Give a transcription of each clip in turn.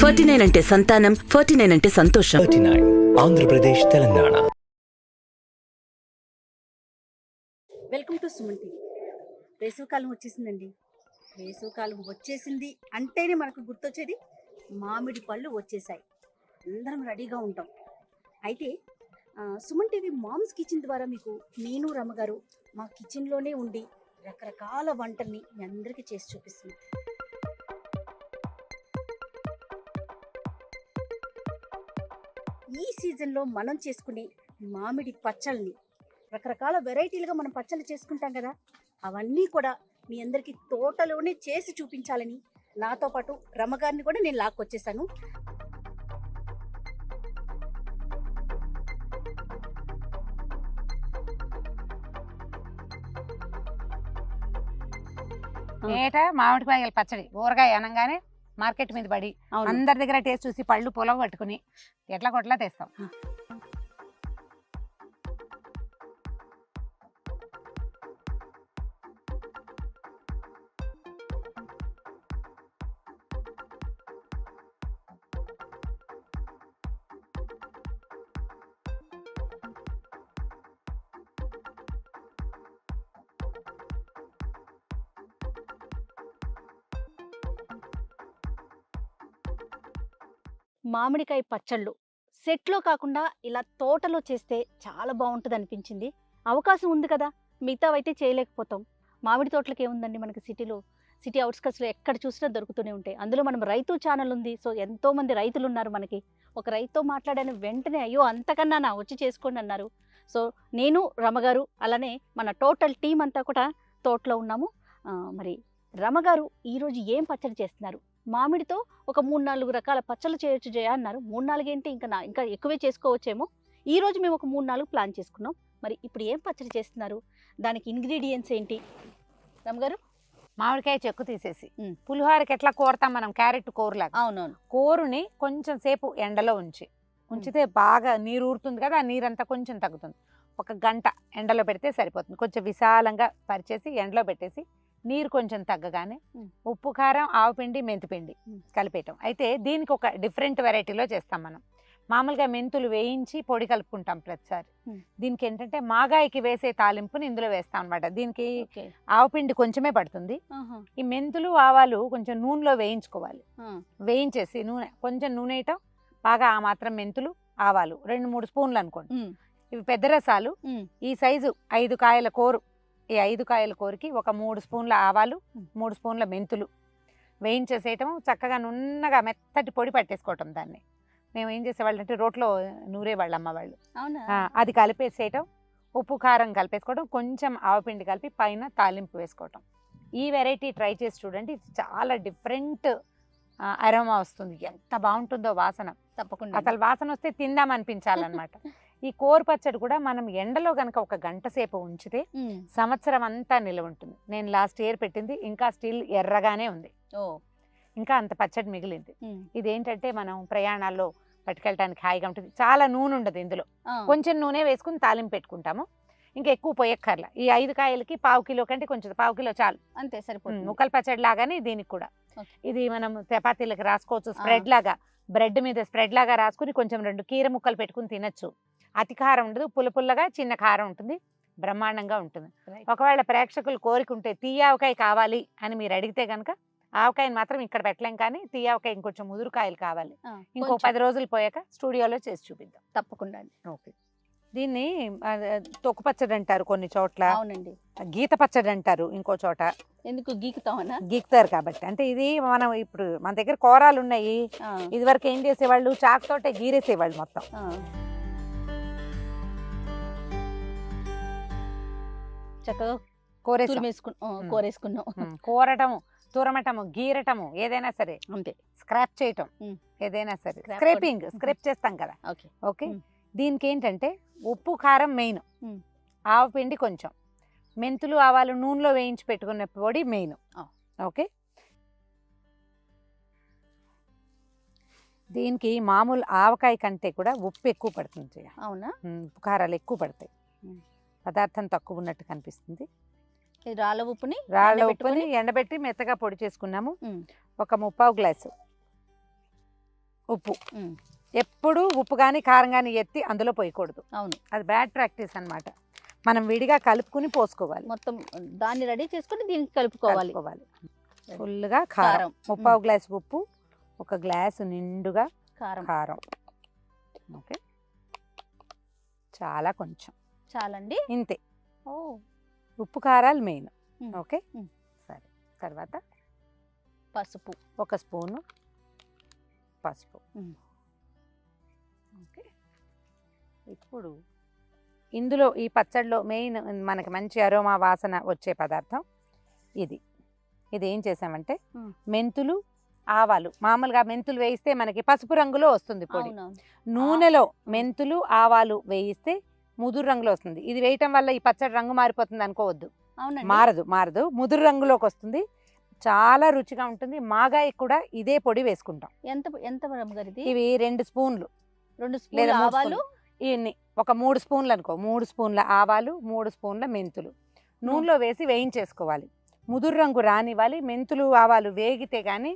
49 అంటే సంతానం, 49 అంటే సంతోషం. 39 Andhra Pradesh Telangana. Welcome to Suman TV. వేసవికాలం వచ్చేసిందండి. వేసవికాలం వచ్చేసింది అంటేనే మనకు గుర్తొచ్చేది మామిడి పళ్ళు వచ్చేసాయి. అందరం రెడీగా ఉంటాం. అయితే సుమన్ టీవీ మామ్స్ కిచెన్ ద్వారా మీకు నేను రమ్మగారు మా కిచెన్లోనే ఉండి రకరకాల వంటల్ని మీ అందరికీ చేసి చూపిస్తున్నాం. ఈ సీజన్లో మనం చేసుకునే మామిడి పచ్చళ్ళని రకరకాల వెరైటీలుగా మనం పచ్చళ్ళు చేసుకుంటాం కదా, అవన్నీ కూడా మీ అందరికీ తోటలోనే చేసి చూపించాలని నాతో పాటు రమ్మగారిని కూడా నేను లాక్కొచ్చేసాను. ఏటా మామిడికాయల పచ్చడి ఊరగాయ అనగానే మార్కెట్ మీద పడి అందరి దగ్గర టేస్ట్ చూసి పళ్ళు పొలం పట్టుకుని ఎట్లా కొట్లా తెస్తాం. మామిడికాయ పచ్చళ్ళు సెట్లో కాకుండా ఇలా తోటలో చేస్తే చాలా బాగుంటుంది అనిపించింది. అవకాశం ఉంది కదా, మిగతావైతే చేయలేకపోతాం. మామిడి తోటలకి ఏముందండి, మనకి సిటీ అవుట్స్కట్స్లో ఎక్కడ చూసినా దొరుకుతూనే ఉంటాయి. అందులో మనం రైతు ఛానల్ ఉంది. సో ఎంతోమంది రైతులు ఉన్నారు మనకి. ఒక రైతుతో మాట్లాడిన వెంటనే అయ్యో అంతకన్నా నా వచ్చి చేసుకోండి అన్నారు. సో నేను రమగారు అలానే మన టోటల్ టీం అంతా కూడా తోటలో ఉన్నాము. మరి రమగారు ఈరోజు ఏం పచ్చడి చేస్తున్నారు? మామిడితో ఒక 3-4 రకాల పచ్చళ్ళు చేయొచ్చు జయ అన్నారు. 3-4 ఏంటి, ఇంకా ఎక్కువే చేసుకోవచ్చేమో. ఈ రోజు మేము ఒక 3-4 ప్లాన్ చేసుకున్నాం. మరి ఇప్పుడు ఏం పచ్చడి చేస్తున్నారు, దానికి ఇంగ్రీడియంట్స్ ఏంటి రమగారు? మామిడికాయ చెక్కు తీసేసి పులిహోరకి ఎట్లా కోరతాం మనం, క్యారెట్ కూరలాగా. అవునవును. కూరుని కొంచెం సేపు ఎండలో ఉంచితే బాగా నీరు ఊరుతుంది కదా, ఆ నీరంతా కొంచెం తగ్గుతుంది. 1 గంట ఎండలో పెడితే సరిపోతుంది. కొంచెం విశాలంగా పరిచేసి ఎండలో పెట్టేసి నీరు కొంచెం తగ్గగానే ఉప్పు, కారం, ఆవుపిండి, మెంతిపిండి కలిపేయటం. అయితే దీనికి ఒక డిఫరెంట్ వెరైటీలో చేస్తాం మనం. మామూలుగా మెంతులు వేయించి పొడి కలుపుకుంటాం ప్రతిసారి. దీనికి ఏంటంటే మాగాయికి వేసే తాలింపుని ఇందులో వేస్తాం అనమాట. దీనికి ఆవుపిండి కొంచెమే పడుతుంది. ఈ మెంతులు, ఆవాలు కొంచెం నూనెలో వేయించుకోవాలి. వేయించేసి కొంచెం నూనె వేయటం, బాగా ఆ మాత్రం మెంతులు, ఆవాలు 2-3 స్పూన్లు అనుకోండి. ఇవి పెద్ద రసాలు. ఈ సైజు 5 కాయల కోరు. ఈ 5 కాయల కూరకి ఒక 3 స్పూన్ల ఆవాలు, 3 స్పూన్ల మెంతులు వేయించేసేయటం. చక్కగా నున్నగా మెత్తటి పొడి పట్టేసుకోవటం. దాన్ని మేము ఏం చేసేవాళ్ళు అంటే రోట్లో నూరేవాళ్ళు అమ్మవాళ్ళు. అది కలిపేసేయటం, ఉప్పు, కారం కలిపేసుకోవడం, కొంచెం ఆవపిండి కలిపి పైన తాలింపు వేసుకోవటం. ఈ వెరైటీ ట్రై చేసి చూడండి. ఇది చాలా డిఫరెంట్ అరోమా వస్తుంది. ఎంత బాగుంటుందో వాసన. తప్పకుండా అసలు వాసన వస్తే తిందాం అనిపించాలన్నమాట. ఈ కోరు పచ్చడి కూడా మనం ఎండలో కనుక 1 గంట సేపు ఉంచితే సంవత్సరం అంతా నిల్వ ఉంటుంది. నేను లాస్ట్ ఇయర్ పెట్టింది, ఇంకా స్టిల్ ఎర్రగానే ఉంది. ఇంకా అంత పచ్చడి మిగిలింది. ఇదేంటంటే మనం ప్రయాణాల్లో పట్టుకెళ్ళడానికి హాయిగా ఉంటుంది. చాలా నూనె ఉండదు ఇందులో. కొంచెం నూనె వేసుకుని తాలింపు పెట్టుకుంటాము. ఇంకా ఎక్కువ పొయ్యక్కర్లా. ఈ 5 కాయలకి 1/2 కిలో కంటే కొంచెం 1/2 కిలో చాలు, అంతే సరిపోతుంది. ముక్కల పచ్చడి లాగానే దీనికి కూడా. ఇది మనం చపాతీలకు రాసుకోవచ్చు. స్ప్రెడ్ లాగా, బ్రెడ్ మీద స్ప్రెడ్ లాగా రాసుకుని కొంచెం 2 కీర ముక్కలు పెట్టుకుని తినచ్చు. అతి కారం ఉండదు, పుల్లగా చిన్న కారం ఉంటుంది. బ్రహ్మాండంగా ఉంటుంది. ఒకవేళ ప్రేక్షకులు కోరికుంటే తీయావకాయ కావాలి అని మీరు అడిగితే కనుక ఆవకాయని మాత్రం ఇక్కడ పెట్టలేం, కానీ తీయావకాయ ఇంకొంచెం ముదురుకాయలు కావాలి. ఇంకో 10 రోజులు పోయాక స్టూడియోలో చేసి చూపిద్దాం. తప్పకుండా. ఓకే. దీన్ని తొక్కు పచ్చడి అంటారు కొన్ని చోట్ల. అవునండి. గీత పచ్చడి అంటారు ఇంకో చోట. ఎందుకు గీకుతామన్నా? గీకుతారు కాబట్టి. అంటే ఇది మనం ఇప్పుడు మన దగ్గర కూరలు ఉన్నాయి. ఇది వరకు ఏం చేసేవాళ్ళు, చాకుతోటే గీరేసేవాళ్ళు మొత్తం. చక్కగా కోరేసుకున్నాం. కోరటము, తురమటము, గీరటము, ఏదైనా సరే అంతే. స్క్రాప్ చేయటం, ఏదైనా సరే స్క్రేప్ చేస్తాం కదా. ఓకే. దీనికి ఏంటంటే ఉప్పు, కారం మెయిన్, ఆవపిండి కొంచెం, మెంతులు, ఆవాలు నూనెలో వేయించి పెట్టుకున్న పొడి మెయిన్. ఓకే. దీనికి మామూలు ఆవకాయ కంటే కూడా ఉప్పు ఎక్కువ పడుతుంది. అవునా? ఉప్పు, కారాలు ఎక్కువ పడతాయి. పదార్థం తక్కువ ఉన్నట్టు కనిపిస్తుంది. రాళ్ళ ఉప్పుని ఎండబెట్టి మెత్తగా పొడి చేసుకున్నాము. ఒక 3/4 గ్లాసు ఉప్పు ఎప్పుడు ఉప్పు కానీ కారం కానీ ఎత్తి అందులో పోయకూడదు. అవును, అది బ్యాడ్ ప్రాక్టీస్ అన్నమాట. మనం విడిగా కలుపుకుని పోసుకోవాలి. మొత్తం దాన్ని రెడీ చేసుకుని దీనికి కలుపుకోవాలి. ఫుల్గా కారం, 3/4 గ్లాస్ ఉప్పు, 1 గ్లాసు నిండుగా కారం. ఓకే, చాలా కొంచెం చాలండి, ఇంతే. ఉప్పు కారాలు మెయిన్. ఓకే, సరే. తర్వాత పసుపు 1 స్పూను పసుపు. ఓకే, ఇప్పుడు ఇందులో ఈ పచ్చడిలో మెయిన్ మనకి మంచి అరోమా వాసన వచ్చే పదార్థం ఇది. ఇది ఏం చేసామంటే మెంతులు, ఆవాలు. మామూలుగా మెంతులు వేయిస్తే మనకి పసుపు రంగులో వస్తుంది పొడి. నూనెలో మెంతులు, ఆవాలు వేయిస్తే ముదురు రంగులో వస్తుంది. ఇది వేయటం వల్ల ఈ పచ్చడి రంగు మారిపోతుంది అనుకోవద్దు. మారదు, ముదురు రంగులోకి వస్తుంది. చాలా రుచిగా ఉంటుంది. మాగాయి కూడా ఇదే పొడి వేసుకుంటాం. ఎంత ఇవి 2 స్పూన్లు, 2 స్పూన్లు ఆవాలు, ఇన్ని ఒక 3 స్పూన్లు అనుకో. 3 స్పూన్ల ఆవాలు, 3 స్పూన్ల మెంతులు నూనెలో వేసి వేయించేసుకోవాలి. ముదురు రంగు రానివ్వాలి. మెంతులు, ఆవాలు వేగితే గానీ,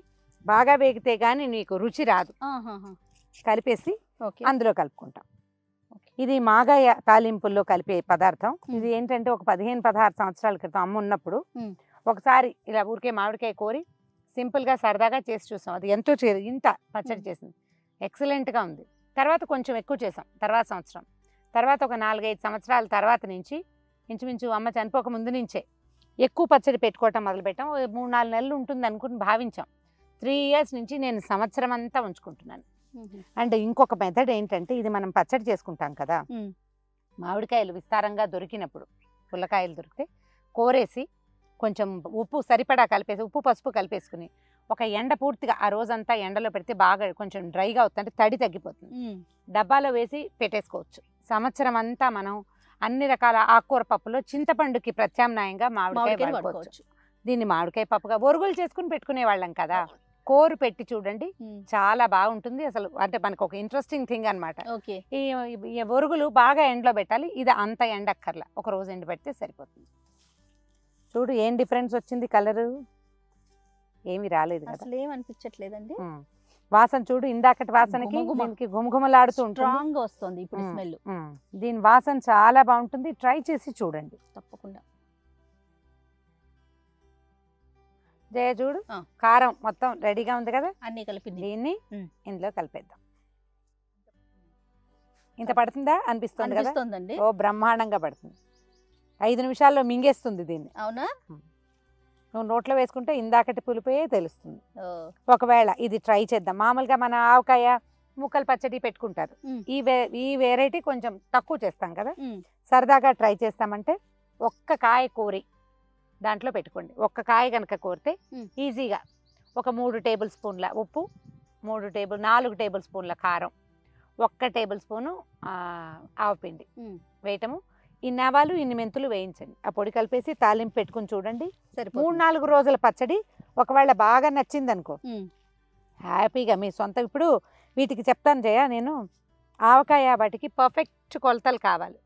బాగా వేగితే గానీ నీకు రుచి రాదు. కలిపేసి అందులో కలుపుకుంటాం. ఇది మాగాయ తాలింపుల్లో కలిపే పదార్థం. ఇది ఏంటంటే ఒక 15-16 సంవత్సరాల క్రితం అమ్మ ఉన్నప్పుడు ఒకసారి ఇలా ఊరికే మామిడికాయ కోరి సింపుల్గా సరదాగా చేసి చూసాం. అది ఎంతో ఇంత పచ్చడి చేసింది, ఎక్సలెంట్గా ఉంది. తర్వాత కొంచెం ఎక్కువ చేసాం తర్వాత సంవత్సరం. తర్వాత ఒక 4-5 సంవత్సరాల తర్వాత నుంచి ఇంచుమించు అమ్మ చనిపోక ముందు నుంచే ఎక్కువ పచ్చడి పెట్టుకోవటం మొదలుపెట్టాం. 3-4 నెలలు ఉంటుంది అనుకుని భావించాం. 3 ఇయర్స్ నుంచి నేను సంవత్సరం అంతా ఉంచుకుంటున్నాను. అండ్ ఇంకొక మెథడ్ ఏంటంటే, ఇది మనం పచ్చడి చేసుకుంటాం కదా, మామిడికాయలు విస్తారంగా దొరికినప్పుడు, పుల్లకాయలు దొరికితే కోరేసి కొంచెం ఉప్పు సరిపడా కలిపేసి, ఉప్పు పసుపు కలిపేసుకుని ఒక ఎండ పూర్తిగా ఆ రోజంతా ఎండలో పెడితే బాగా కొంచెం డ్రైగా అవుతుంది, అంటే తడి తగ్గిపోతుంది. డబ్బాలో వేసి పెట్టేసుకోవచ్చు. సంవత్సరం అంతా మనం అన్ని రకాల ఆకుకూర పప్పులో చింతపండుకి ప్రత్యామ్నాయంగా మామిడికాయ వాడుకోవచ్చు. దీన్ని మామిడికాయ పప్పుగా ఒరుగులు చేసుకుని పెట్టుకునే వాళ్ళం కదా. కోరు పెట్టి చూడండి, చాలా బాగుంటుంది అసలు. అంటే మనకు ఒక ఇంట్రెస్టింగ్ థింగ్ అనమాట. ఈ ఒరుగులు బాగా ఎండలో పెట్టాలి. ఇది అంత ఎండక్కర్లా, ఒక రోజు ఎండ పెడితే సరిపోతుంది. చూడు ఏం డిఫరెన్స్ వచ్చింది, కలరు ఏమి రాలేదు కదా, అసలు ఏం అనిపించట్లేదండి. వాసన చూడు, ఇందాకటి వాసనకి దీనికి గుమగుమలాడుతూ స్ట్రాంగ్ గా వస్తుంది ఇప్పుడు స్మెల్. దీని వాసన చాలా బాగుంటుంది. ట్రై చేసి చూడండి తప్పకుండా. జయ చూడు, కారం మొత్తం రెడీగా ఉంది కదా, అన్ని కలిపి దీన్ని ఇందులో కలిపేద్దాం. ఇంత పడుతుందా అనిపిస్తుంది కదా? ఓ బ్రహ్మాండంగా పడుతుంది. 5 నిమిషాల్లో మింగేస్తుంది దీన్ని. అవునా? నువ్వు నోట్లో వేసుకుంటే ఇందాకటి పులిపోయే తెలుస్తుంది. ఒకవేళ ఇది ట్రై చేద్దాం. మామూలుగా మన ఆవకాయ ముక్కలు పచ్చడి పెట్టుకుంటారు. ఈ వెరైటీ కొంచెం తక్కువ చేస్తాం కదా, సరదాగా ట్రై చేస్తామంటే ఒక్క కాయ కోరి దాంట్లో పెట్టుకోండి. ఒక్క కాయ కనుక కోరితే ఈజీగా ఒక 3 టేబుల్ స్పూన్ల ఉప్పు, 4 టేబుల్ స్పూన్ల కారం, 1 టేబుల్ స్పూను ఆవపిండి వేయటము. ఇన్ని ఆవాలు, ఇన్ని మెంతులు వేయించండి. ఆ పొడి కలిపేసి తాలింపు పెట్టుకుని చూడండి. 3-4 రోజుల పచ్చడి ఒకవేళ బాగా నచ్చింది అనుకో, హ్యాపీగా మీ సొంత. ఇప్పుడు వీటికి చెప్తాను జయ, నేను ఆవకాయ వాటికి పర్ఫెక్ట్ కొలతలు కావాలి.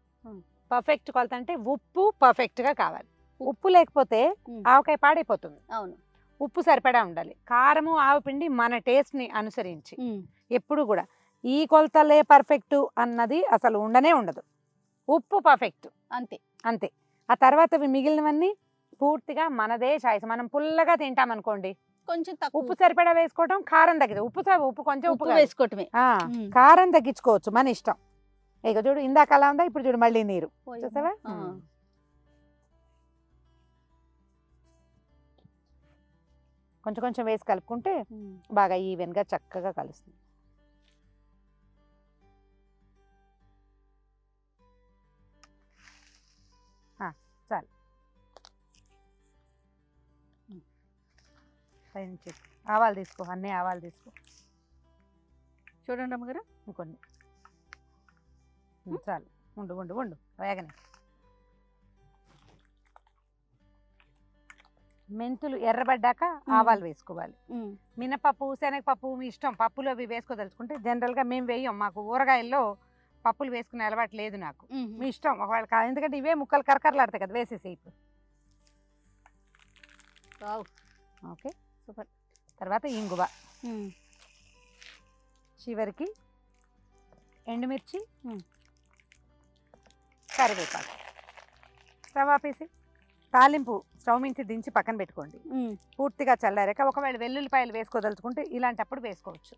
పర్ఫెక్ట్ కొలత అంటే ఉప్పు పర్ఫెక్ట్గా కావాలి. ఉప్పు లేకపోతే ఆవకాయ పాడైపోతుంది. అవును, ఉప్పు సరిపడా ఉండాలి. కారము, ఆవపిండి మన టేస్ట్ని అనుసరించి. ఎప్పుడు కూడా ఈ కొలతలే పర్ఫెక్ట్ అన్నది అసలు ఉండనే ఉండదు. ఉప్పు పర్ఫెక్ట్, అంతే. ఆ తర్వాత మిగిలినవన్నీ పూర్తిగా మనదే చాయిస్. మనం పుల్లగా తింటామనుకోండి, కొంచెం ఉప్పు సరిపడా వేసుకోవటం, కారం తగ్గితే ఉప్పు కొంచెం ఉప్పు వేసుకోవటమే, కారం తగ్గించుకోవచ్చు మన ఇష్టం. ఇక చూడు, ఇందాక అలా ఉందా, ఇప్పుడు చూడు మళ్ళీ నీరు చూసావా. కొంచెం కొంచెం వేసి కలుపుకుంటే బాగా ఈవెన్గా చక్కగా కలుస్తుంది. చాలు. ఆవాలు తీసుకో, అన్నీ ఆవాలు తీసుకో. చూడండి అమ్మగారు, ఇంకొన్ని చాలు. ఉండు వేగనే. మెంతులు ఎర్రబడ్డాక ఆవాలు వేసుకోవాలి. మినపప్పు, శనగపప్పు మీ ఇష్టం. పప్పులు అవి వేసుకోదలుచుకుంటే, జనరల్గా మేము వేయం. మాకు ఊరగాయల్లో పప్పులు వేసుకునే అలవాటు లేదు నాకు. మీ ఇష్టం ఒకవేళ, ఎందుకంటే ఇవే ముక్కలు కరకరలాడతాయి కదా, వేసేసి ఇప్పుడు. Okay, super. తర్వాత ఇంగువ చివరికి ఎండుమిర్చి, కరివేపాకు, స్టవ్ ఆపేసి తాలింపు స్టవ్ మించి దించి పక్కన పెట్టుకోండి. పూర్తిగా చల్లారాక ఒకవేళ వెల్లుల్లిపాయలు వేసుకోదలుచుకుంటే ఇలాంటప్పుడు వేసుకోవచ్చు.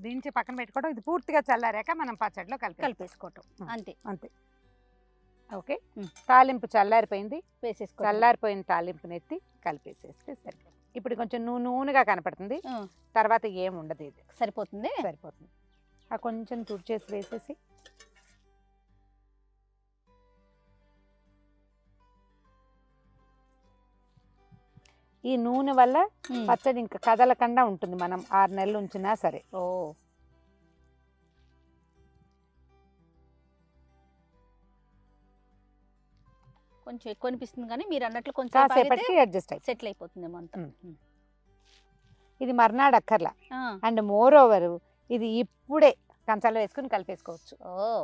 దించి పక్కన పెట్టుకోవడం. ఇది పూర్తిగా చల్లారాక మనం పచ్చడిలో కలిపేసుకోవటం. అంతే అంతే. ఓకే, తాలింపు చల్లారిపోయింది. చల్లారిపోయిన తాలింపుని ఎత్తి కలిపేసేస్తే సరిపోతుంది. ఇప్పుడు కొంచెం నూనెగా కనపడుతుంది, తర్వాత ఏం ఉండదు, ఇది సరిపోతుంది. ఆ కొంచెం తుడిచేసి వేసేసి ఈ నూనె వల్ల పచ్చడి ఇంకా కదలకుండా ఉంటుంది, మనం 6 నెలలు ఉంచినా సరే. కొంచెం ఎక్కువ అనిపిస్తుంది కానీ మీరు అన్నట్లు కొంచెం కాసేపటికి అడ్జస్ట్ అయ్యి సెటిల్ అయిపోతుందేమో అంత. ఇది మర్నాడు అక్కర్లా. అండ్ మోర్ ఓవర్ ఇది ఇప్పుడే కంచాలో వేసుకుని కలిపేసుకోవచ్చు.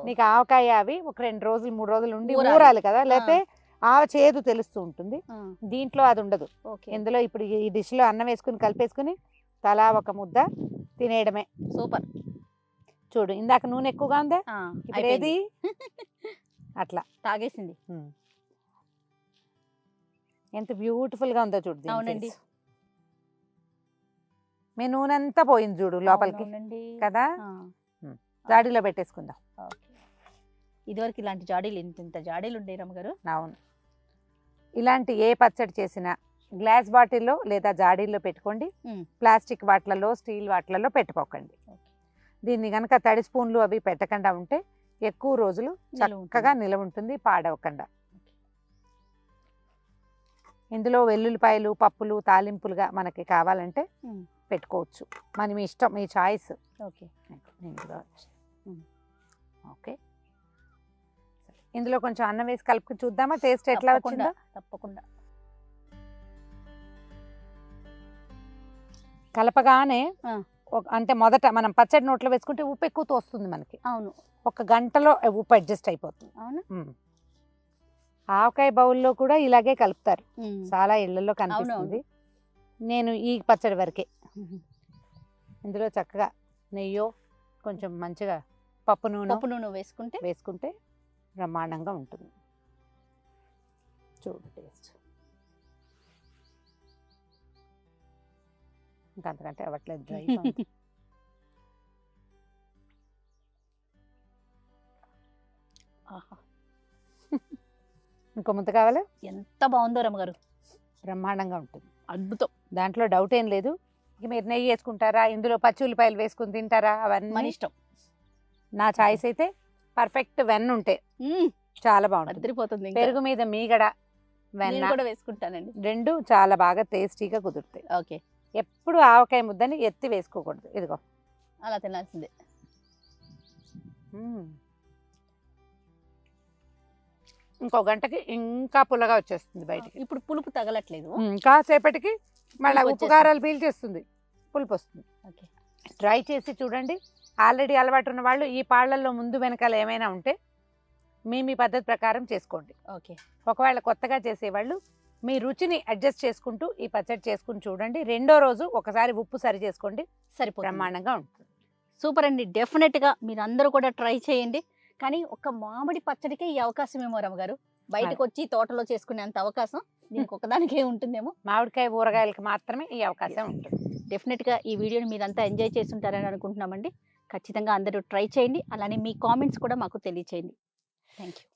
నీకు ఆవకాయ అవి ఒక 2 రోజులు 3 రోజులు ఉండి ఊరాలి కదా, లేకపోతే ఆవ చేదు తెలుస్తూ ఉంటుంది. దీంట్లో అది ఉండదు. ఇందులో ఇప్పుడు ఈ డిష్ లో అన్నం వేసుకుని కలిపేసుకుని తలా ఒక ముద్ద తినేయడమే. సూపర్. చూడు, ఇందాక నూనె ఎక్కువగా ఉందా, ఇప్పుడు ఏది అట్లా తాగేసింది. ఎంత బ్యూటిఫుల్ గా ఉందో చూడు. అవునండి, మీ నూనె అంతా పోయింది చూడు లోపలికి కదా. జాడీలో పెట్టేసుకుందాం. ఇదివరకు ఇలాంటి జాడీలు ఇంత జాడీలు ఉండే రమ్మగారు. అవును, ఇలాంటి ఏ పచ్చడి చేసినా గ్లాస్ బాటిల్లో లేదా జాడీల్లో పెట్టుకోండి. ప్లాస్టిక్ వాటిలలో, స్టీల్ వాటిలలో పెట్టుకోకండి. దీన్ని కనుక తడి స్పూన్లు అవి పెట్టకుండా ఉంటే ఎక్కువ రోజులు చక్కగా నిలవ ఉంటుంది, పాడవకుండా. ఇందులో వెల్లుల్లిపాయలు, పప్పులు, తాలింపులుగా మనకి కావాలంటే పెట్టుకోవచ్చు. మన మీ ఇష్టం, మీ చాయిస్. ఓకే, ఇందులో కొంచెం అన్నం వేసి కలుపుకుని చూద్దామా టేస్ట్ ఎట్లా వచ్చిందో. తప్పకుండా. కలపగానే అంటే మొదట మనం పచ్చడి నోట్లో వేసుకుంటే ఉప్పు ఎక్కువ తోస్తుంది మనకి. అవును, 1 గంటలో ఉప్పు అడ్జస్ట్ అయిపోతుంది. అవును. ఆవకాయ బౌల్లో కూడా ఇలాగే కలుపుతారు, చాలా ఇళ్లలో కనిపిస్తుంది. నేను ఈ పచ్చడి వరకే. ఇందులో చక్కగా నెయ్యో కొంచెం మంచిగా పప్పు నూనె వేసుకుంటే బ్రహ్మాండంగా ఉంటుంది. చూడు టేస్ట్ ఇంకా అంతకంటే అవ్వట్లేదు, డ్రై. ఇంకో ముద్ద కావాలి. ఎంత బాగుందో రమ్మగారు, బ్రహ్మాండంగా ఉంటుంది, అద్భుతం. దాంట్లో డౌట్ ఏం లేదు. ఇక మీరు నెయ్యి వేసుకుంటారా, ఇందులో పచ్చి ఉల్లిపాయలు వేసుకుని తింటారా, అవన్నీ మన ఇష్టం. నా చాయిస్ అయితే పర్ఫెక్ట్ వెన్న ఉంటే చాలా బాగుంటుంది. పెరుగు మీద మీగడ, వెన్న కూడా వేసుకుంటానండి. 2 చాలా బాగా టేస్టీగా కుదురుతాయి. ఓకే, ఎప్పుడు ఆవకాయ ముద్దని ఎత్తి వేసుకోకూడదు. ఇదిగో అలా తినాల్సిందే. ఇంకో గంటకి ఇంకా పుల్లగా వచ్చేస్తుంది బయటికి. ఇప్పుడు పులుపు తగలట్లేదు, కాసేపటికి మళ్ళీ ఉప్పు కారాలు పీల్చేస్తుంది, పులుపు వస్తుంది. ట్రై చేసి చూడండి. ఆల్రెడీ అలవాటు ఉన్న వాళ్ళు ఈ పాళ్లలో ముందు వెనకాల ఏమైనా ఉంటే మీ పద్ధతి ప్రకారం చేసుకోండి. ఓకే, ఒకవేళ కొత్తగా చేసేవాళ్ళు మీ రుచిని అడ్జస్ట్ చేసుకుంటూ ఈ పచ్చడి చేసుకుని చూడండి. 2వ రోజు ఒకసారి ఉప్పు సరి చేసుకోండి, సరిపోతుంది, బ్రహ్మాండంగా ఉంటుంది. సూపర్ అండి. డెఫినెట్గా మీరు అందరూ కూడా ట్రై చేయండి. కానీ ఒక మామిడి పచ్చడికే ఈ అవకాశం ఏమో రమ్మగారు, బయటకు వచ్చి తోటలో చేసుకునేంత అవకాశం దీనికి ఒకదానికే ఉంటుందేమో. మామిడికాయ ఊరగాయలకి మాత్రమే ఈ అవకాశం ఉంటుంది. డెఫినెట్గా ఈ వీడియోని మీరంతా ఎంజాయ్ చేసి ఉంటారని అనుకుంటున్నామండి. ఖచ్చితంగా అందరూ ట్రై చేయండి. అలానే మీ కామెంట్స్ కూడా మాకు తెలియచేయండి. Thank you.